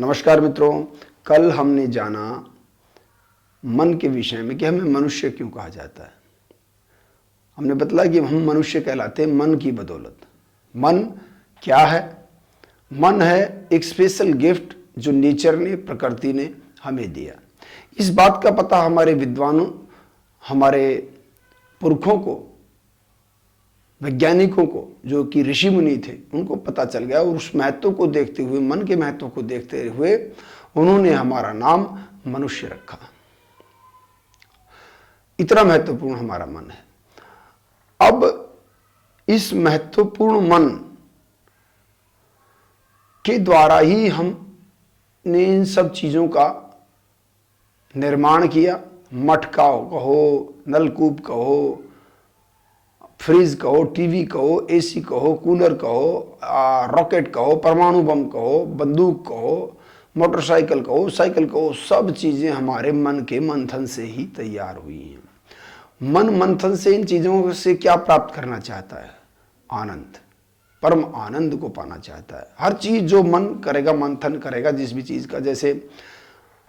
नमस्कार मित्रों, कल हमने जाना मन के विषय में कि हमें मनुष्य क्यों कहा जाता है। हमने बतलाया कि हम मनुष्य कहलाते हैं मन की बदौलत। मन क्या है? मन है एक स्पेशल गिफ्ट जो नेचर ने, प्रकृति ने हमें दिया। इस बात का पता हमारे विद्वानों, हमारे पुरखों को, वैज्ञानिकों को, जो कि ऋषि मुनि थे, उनको पता चल गया। और उस महत्व को देखते हुए, मन के महत्व को देखते हुए उन्होंने हमारा नाम मनुष्य रखा। इतना महत्वपूर्ण हमारा मन है। अब इस महत्वपूर्ण मन के द्वारा ही हमने इन सब चीजों का निर्माण किया। मटका कहो, नलकूप कहो, फ्रिज कहो, टीवी कहो, एसी कहो, कूलर कहो, रॉकेट कहो, परमाणु बम कहो, बंदूक कहो, मोटरसाइकिल कहो, साइकिल कहो, सब चीजें हमारे मन के मंथन से ही तैयार हुई हैं। मन मंथन से इन चीजों से क्या प्राप्त करना चाहता है? आनंद, परम आनंद को पाना चाहता है। हर चीज जो मन करेगा, मंथन करेगा जिस भी चीज का, जैसे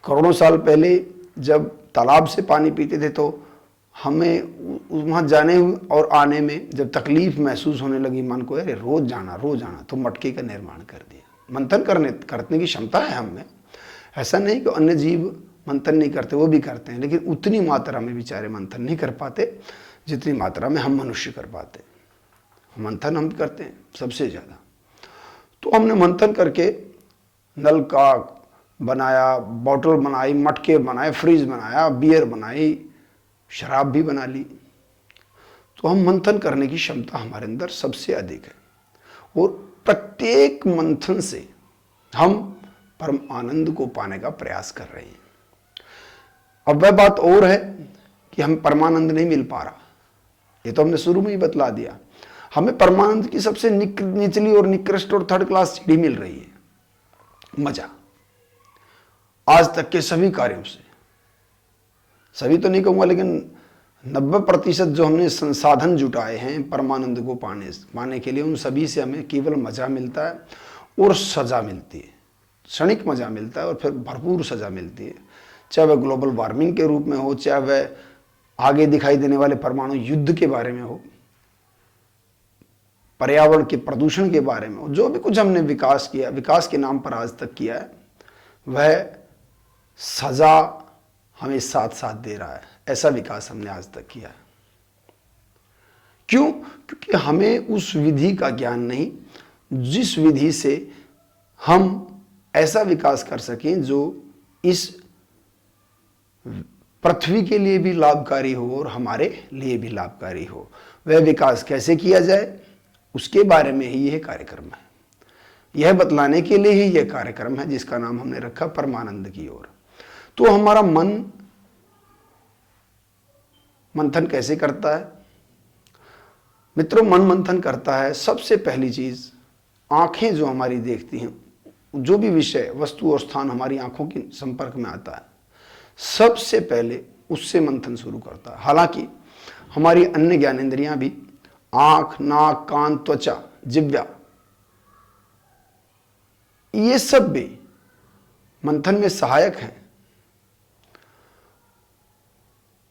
करोड़ों साल पहले जब तालाब से पानी पीते थे तो हमें वहाँ जाने और आने में जब तकलीफ महसूस होने लगी मन को, अरे रोज जाना, तो मटके का निर्माण कर दिया। मंथन करने की क्षमता है हमें। ऐसा नहीं कि अन्य जीव मंथन नहीं करते, वो भी करते हैं, लेकिन उतनी मात्रा में बेचारे मंथन नहीं कर पाते जितनी मात्रा में हम मनुष्य कर पाते। मंथन हम करते हैं सबसे ज़्यादा। तो हमने मंथन करके नल का बनाया, बॉटल बनाई, मटके बनाए, फ्रिज बनाया, बियर बनाई, शराब भी बना ली। तो हम मंथन करने की क्षमता हमारे अंदर सबसे अधिक है। और प्रत्येक मंथन से हम परम आनंद को पाने का प्रयास कर रहे हैं। अब वह बात और है कि हम परमानंद नहीं मिल पा रहा। ये तो हमने शुरू में ही बतला दिया। हमें परमानंद की सबसे निचली और निकृष्ट और थर्ड क्लास सीढ़ी मिल रही है। मजा आज तक के सभी कार्यों से, सभी तो नहीं कहूंगा, लेकिन 90% जो हमने संसाधन जुटाए हैं परमानंद को पाने के लिए, उन सभी से हमें केवल मजा मिलता है और सजा मिलती है। क्षणिक मजा मिलता है और फिर भरपूर सजा मिलती है। चाहे वह ग्लोबल वार्मिंग के रूप में हो, चाहे वह आगे दिखाई देने वाले परमाणु युद्ध के बारे में हो, पर्यावरण के प्रदूषण के बारे में हो, जो भी कुछ हमने विकास किया, विकास के नाम पर आज तक किया है, वह सजा हमें साथ साथ दे रहा है। ऐसा विकास हमने आज तक किया है। क्यों? क्योंकि हमें उस विधि का ज्ञान नहीं, जिस विधि से हम ऐसा विकास कर सकें जो इस पृथ्वी के लिए भी लाभकारी हो और हमारे लिए भी लाभकारी हो। वह विकास कैसे किया जाए, उसके बारे में ही यह कार्यक्रम है। यह बतलाने के लिए ही यह कार्यक्रम है, जिसका नाम हमने रखा परमानंद की ओर। तो हमारा मन मंथन कैसे करता है? मित्रों, मन मंथन करता है, सबसे पहली चीज, आंखें जो हमारी देखती हैं, जो भी विषय, वस्तु और स्थान हमारी आंखों के संपर्क में आता है, सबसे पहले उससे मंथन शुरू करता है। हालांकि हमारी अन्य ज्ञानेंद्रियां भी, आंख, नाक, कान, त्वचा, जिह्वा, ये सब भी मंथन में सहायक हैं।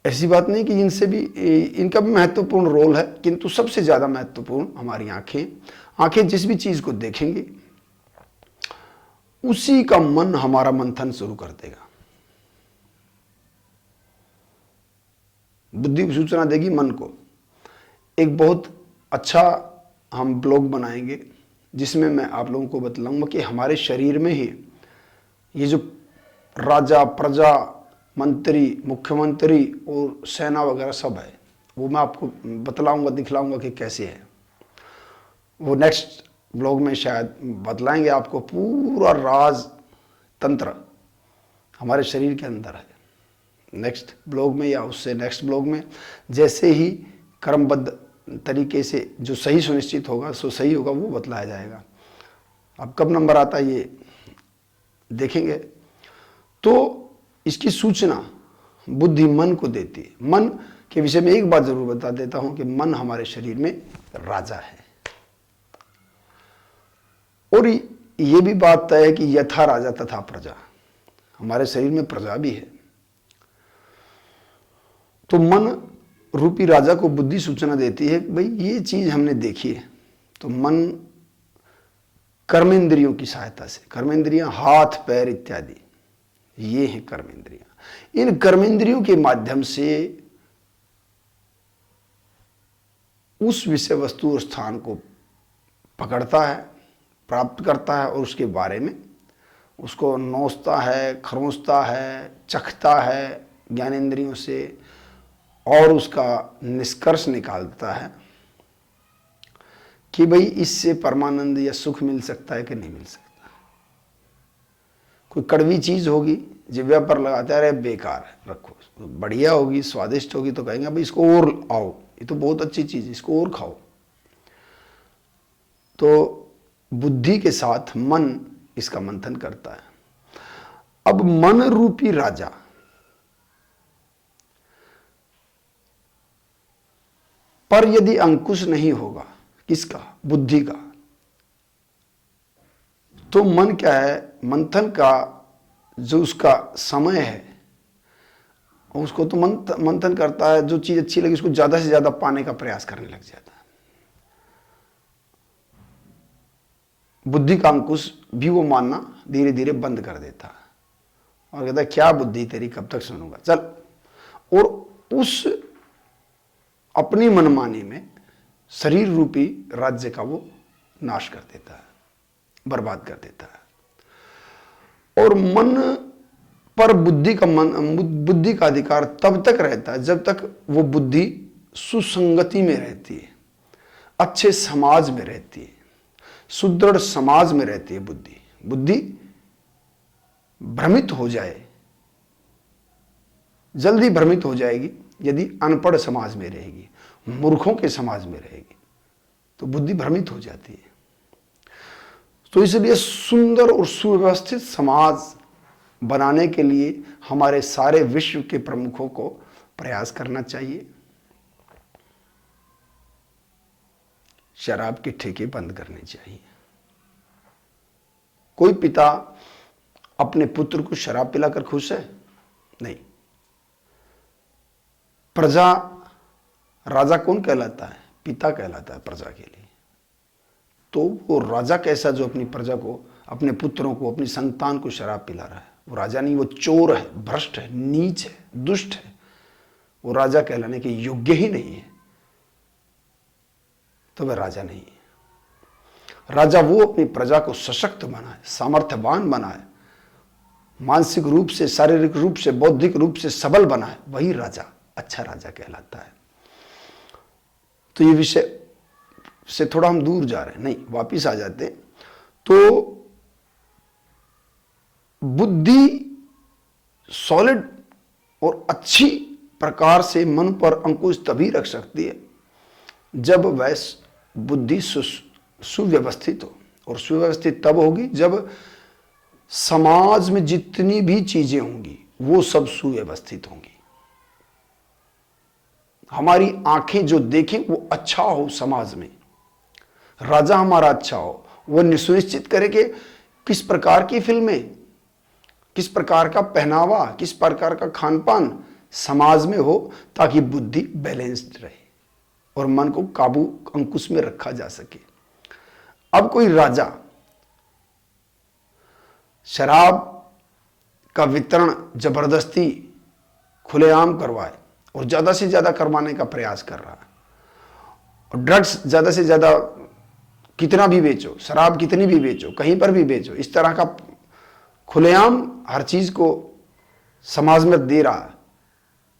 ऐसी बात नहीं कि इनसे भी, इनका भी महत्वपूर्ण रोल है, किंतु सबसे ज्यादा महत्वपूर्ण हमारी आंखें। आंखें जिस भी चीज को देखेंगी उसी का मन हमारा मंथन शुरू कर देगा। बुद्धि सूचना देगी मन को। एक बहुत अच्छा हम ब्लॉग बनाएंगे जिसमें मैं आप लोगों को बतलाऊंगा कि हमारे शरीर में ही ये जो राजा, प्रजा, मंत्री, मुख्यमंत्री और सेना वगैरह सब है, वो मैं आपको बतलाऊंगा, दिखलाऊंगा कि कैसे है। वो नेक्स्ट ब्लॉग में शायद बतलाएंगे आपको। पूरा राजतंत्र हमारे शरीर के अंदर है। नेक्स्ट ब्लॉग में या उससे नेक्स्ट ब्लॉग में, जैसे ही क्रमबद्ध तरीके से जो सही सुनिश्चित होगा, सो सही होगा, वो बतलाया जाएगा। अब कब नंबर आता है ये देखेंगे। तो इसकी सूचना बुद्धि मन को देती है। मन के विषय में एक बात जरूर बता देता हूं कि मन हमारे शरीर में राजा है। और ये भी बात तय है कि यथा राजा तथा प्रजा, हमारे शरीर में प्रजा भी है। तो मन रूपी राजा को बुद्धि सूचना देती है कि भाई ये चीज हमने देखी है। तो मन कर्मेंद्रियों की सहायता से, कर्मेंद्रियां हाथ पैर इत्यादि, ये हैं कर्मेंद्रियां। इन कर्मेंद्रियों के माध्यम से उस विषय वस्तु और स्थान को पकड़ता है, प्राप्त करता है और उसके बारे में उसको नोचता है, खरोंचता है, चखता है ज्ञानेंद्रियों से और उसका निष्कर्ष निकालता है कि भाई इससे परमानंद या सुख मिल सकता है कि नहीं मिल सकता। कोई कड़वी चीज होगी, जिह्वा पर लगाते हैं, अरे बेकार है रखो, बढ़िया होगी स्वादिष्ट होगी तो कहेंगे भाई इसको और आओ, ये तो बहुत अच्छी चीज है, इसको और खाओ। तो बुद्धि के साथ मन इसका मंथन करता है। अब मन रूपी राजा पर यदि अंकुश नहीं होगा, किसका? बुद्धि का, तो मन क्या है, मंथन का जो उसका समय है उसको तो मंथन करता है, जो चीज अच्छी लगी उसको ज्यादा से ज्यादा पाने का प्रयास करने लग जाता है। बुद्धि का अंकुश भी वो मानना धीरे धीरे बंद कर देता है और कहता है क्या बुद्धि तेरी, कब तक सुनूंगा, चल। और उस अपनी मनमानी में शरीर रूपी राज्य का वो नाश कर देता है, बर्बाद कर देता है। और मन पर बुद्धि का अधिकार तब तक रहता है जब तक वो बुद्धि सुसंगति में रहती है, अच्छे समाज में रहती है, सुदृढ़ समाज में रहती है। बुद्धि भ्रमित हो जाए, जल्दी भ्रमित हो जाएगी यदि अनपढ़ समाज में रहेगी, मूर्खों के समाज में रहेगी तो बुद्धि भ्रमित हो जाती है। तो इसलिए सुंदर और सुव्यवस्थित समाज बनाने के लिए हमारे सारे विश्व के प्रमुखों को प्रयास करना चाहिए। शराब के ठेके बंद करने चाहिए। कोई पिता अपने पुत्र को शराब पिलाकर खुश है? नहीं। प्रजा, राजा कौन कहलाता है? पिता कहलाता है प्रजा के लिए। तो वो राजा कैसा जो अपनी प्रजा को, अपने पुत्रों को, अपनी संतान को शराब पिला रहा है? वो राजा नहीं, वो चोर है, भ्रष्ट है, नीच है, दुष्ट है। वो राजा कहलाने के योग्य ही नहीं है, तो वह राजा नहीं है। राजा वो अपनी प्रजा को सशक्त बनाए, सामर्थ्यवान बनाए, मानसिक रूप से, शारीरिक रूप से, बौद्धिक रूप से सबल बनाए, वही राजा अच्छा राजा कहलाता है। तो ये विषय से थोड़ा हम दूर जा रहे हैं, नहीं वापिस आ जाते हैं। तो बुद्धि सॉलिड और अच्छी प्रकार से मन पर अंकुश तभी रख सकती है जब वह बुद्धि सुव्यवस्थित हो। और सुव्यवस्थित तब होगी जब समाज में जितनी भी चीजें होंगी वो सब सुव्यवस्थित होंगी। हमारी आंखें जो देखें वो अच्छा हो, समाज में राजा हमारा अच्छा हो, वो सुनिश्चित करे कि किस प्रकार की फिल्में, किस प्रकार का पहनावा, किस प्रकार का खान पान समाज में हो, ताकि बुद्धि बैलेंस्ड रहे और मन को काबू, अंकुश में रखा जा सके। अब कोई राजा शराब का वितरण जबरदस्ती खुलेआम करवाए और ज्यादा से ज्यादा करवाने का प्रयास कर रहा है, और ड्रग्स ज्यादा से ज्यादा कितना भी बेचो, शराब कितनी भी बेचो, कहीं पर भी बेचो, इस तरह का खुलेआम हर चीज को समाज में दे रहा है,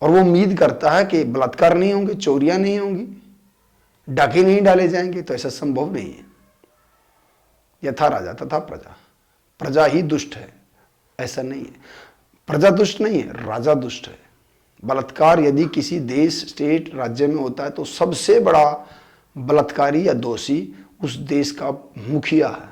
और वो उम्मीद करता है कि बलात्कार नहीं होंगे, चोरियां नहीं होंगी, डाके नहीं डाले जाएंगे, तो ऐसा संभव नहीं है। यथा राजा तथा प्रजा, प्रजा ही दुष्ट है ऐसा नहीं है। प्रजा दुष्ट नहीं है, राजा दुष्ट है। बलात्कार यदि किसी देश, स्टेट, राज्य में होता है तो सबसे बड़ा बलात्कारी या दोषी उस देश का मुखिया है।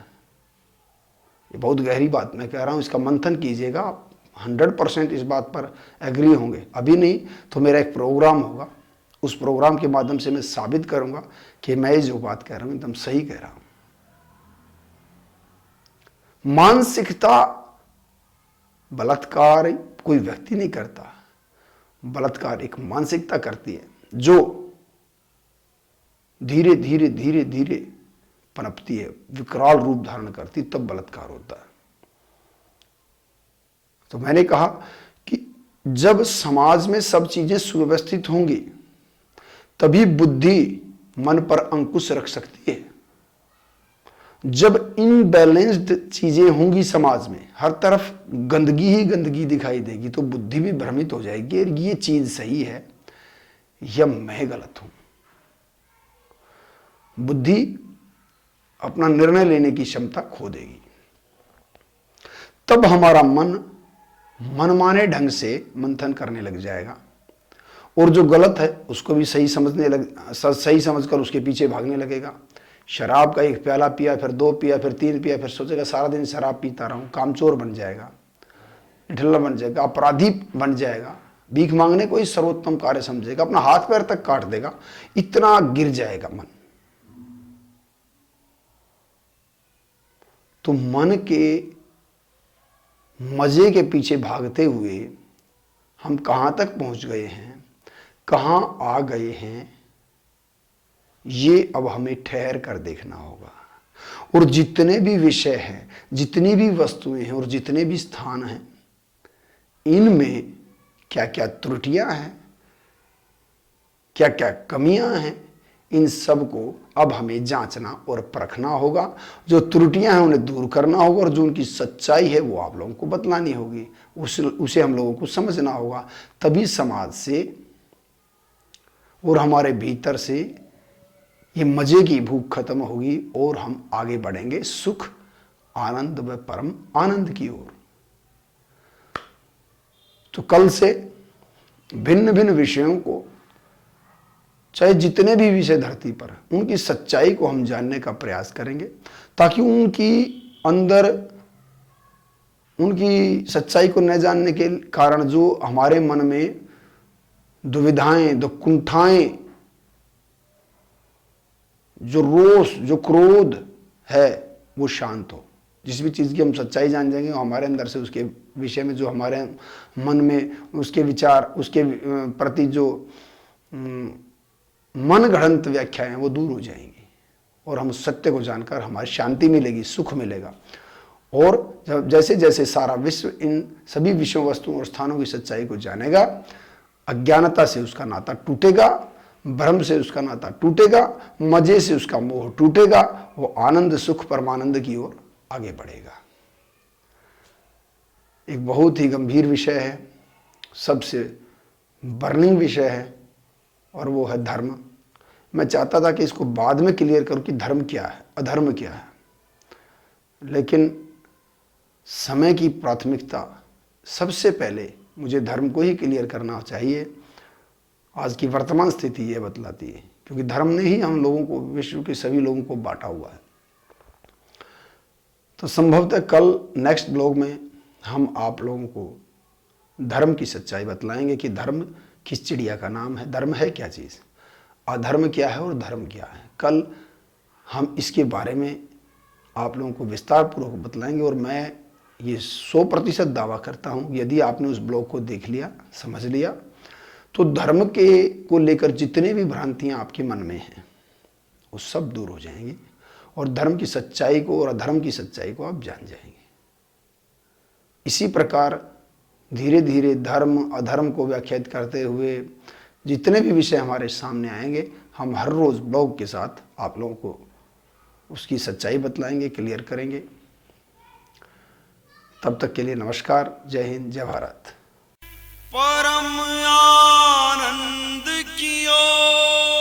ये बहुत गहरी बात मैं कह रहा हूं, इसका मंथन कीजिएगा, आप 100% इस बात पर एग्री होंगे। अभी नहीं तो मेरा एक प्रोग्राम होगा, उस प्रोग्राम के माध्यम से मैं साबित करूंगा कि मैं जो बात कह रहा हूं एकदम सही कह रहा हूं। मानसिकता बलात्कार कोई व्यक्ति नहीं करता, बलात्कार एक मानसिकता करती है जो धीरे धीरे धीरे धीरे पनपती है, विकराल रूप धारण करती, तब बलात्कार होता है। तो मैंने कहा कि जब समाज में सब चीजें सुव्यवस्थित होंगी तभी बुद्धि मन पर अंकुश रख सकती है। जब इनबैलेंस्ड चीजें होंगी समाज में, हर तरफ गंदगी ही गंदगी दिखाई देगी, तो बुद्धि भी भ्रमित हो जाएगी, ये चीज सही है या मैं गलत हूं। बुद्धि अपना निर्णय लेने की क्षमता खो देगी। तब हमारा मन मनमाने ढंग से मंथन करने लग जाएगा और जो गलत है उसको भी सही समझकर उसके पीछे भागने लगेगा। शराब का एक प्याला पिया, फिर 2 पिया, फिर 3 पिया, फिर सोचेगा सारा दिन शराब पीता रहूं, कामचोर बन जाएगा, ढिल्ला बन जाएगा, अपराधी बन जाएगा, भीख मांगने को ही सर्वोत्तम कार्य समझेगा, अपना हाथ पैर तक काट देगा, इतना गिर जाएगा मन। तो मन के मजे के पीछे भागते हुए हम कहां तक पहुंच गए हैं, कहां आ गए हैं, ये अब हमें ठहर कर देखना होगा। और जितने भी विषय हैं, जितनी भी वस्तुएं हैं और जितने भी स्थान हैं, इनमें क्या क्या त्रुटियां हैं, क्या क्या कमियां हैं, इन सब को अब हमें जांचना और परखना होगा। जो त्रुटियां हैं उन्हें दूर करना होगा और जो उनकी सच्चाई है वो आप लोगों को बतलानी होगी, उसे हम लोगों को समझना होगा। तभी समाज से और हमारे भीतर से ये मजे की भूख खत्म होगी और हम आगे बढ़ेंगे सुख, आनंद व परम आनंद की ओर। तो कल से भिन्न भिन्न विषयों को, चाहे जितने भी विषय धरती पर, उनकी सच्चाई को हम जानने का प्रयास करेंगे, ताकि उनकी सच्चाई को न जानने के कारण जो हमारे मन में दुविधाएं, कुंठाएं, जो रोष, जो क्रोध है, वो शांत हो। जिस भी चीज़ की हम सच्चाई जान जाएंगे, हमारे अंदर से उसके विषय में जो हमारे मन में उसके विचार, उसके प्रति जो मन गढ़ंत व्याख्याएं हैं वो दूर हो जाएंगी और हम सत्य को जानकर हमारी शांति मिलेगी, सुख मिलेगा। और जैसे जैसे सारा विश्व इन सभी विषयों, वस्तुओं और स्थानों की सच्चाई को जानेगा, अज्ञानता से उसका नाता टूटेगा, भ्रम से उसका नाता टूटेगा, मजे से उसका मोह टूटेगा, वो आनंद, सुख, परमानंद की ओर आगे बढ़ेगा। एक बहुत ही गंभीर विषय है, सबसे बर्निंग विषय है, और वो है धर्म। मैं चाहता था कि इसको बाद में क्लियर करूं कि धर्म क्या है, अधर्म क्या है, लेकिन समय की प्राथमिकता सबसे पहले मुझे धर्म को ही क्लियर करना चाहिए। आज की वर्तमान स्थिति ये बतलाती है, क्योंकि धर्म ने ही हम लोगों को, विश्व के सभी लोगों को बांटा हुआ है। तो संभवतः कल नेक्स्ट ब्लॉग में हम आप लोगों को धर्म की सच्चाई बतलाएंगे कि धर्म किस चिड़िया का नाम है, धर्म है क्या चीज़, अधर्म क्या है और धर्म क्या है। कल हम इसके बारे में आप लोगों को विस्तार पूर्वक बतलाएंगे। और मैं ये 100% दावा करता हूँ, यदि आपने उस ब्लॉग को देख लिया, समझ लिया, तो धर्म के को लेकर जितने भी भ्रांतियाँ आपके मन में हैं वो सब दूर हो जाएंगी और धर्म की सच्चाई को और अधर्म की सच्चाई को आप जान जाएंगे। इसी प्रकार धीरे धीरे धर्म अधर्म को व्याख्यात करते हुए जितने भी विषय हमारे सामने आएंगे, हम हर रोज़ ब्लॉग के साथ आप लोगों को उसकी सच्चाई बतलाएंगे, क्लियर करेंगे। तब तक के लिए नमस्कार, जय हिंद, जय भारत। परम आनंद की ओर